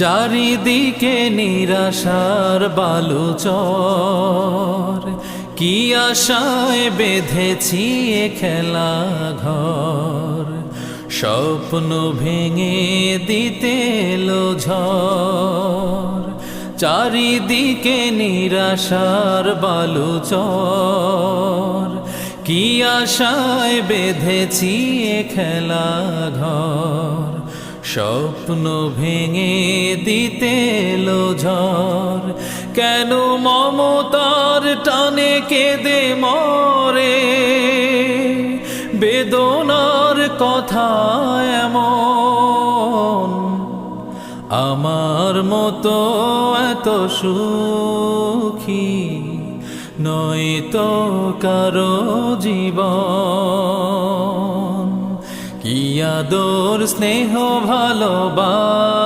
চারিদিকে নিরাশার বালুচর, কি আশায় বেঁধেছি এ খেলা ঘর। স্বপ্ন ভেঙে দিতে এলো ঝড়, চারিদিকে নিরাশার বালুচর, কি আশায় বেঁধেছি এ খেলা ঘর। স্বপ্ন ভেঙে দিতে এলো ঝড়, কেন মমতার টানে কেঁদে মরে, বেদনার কথা এমন। আমার মতো এত সুখী নয় তো কারো জীবন। কি আদর স্নেহ ভালোবাসা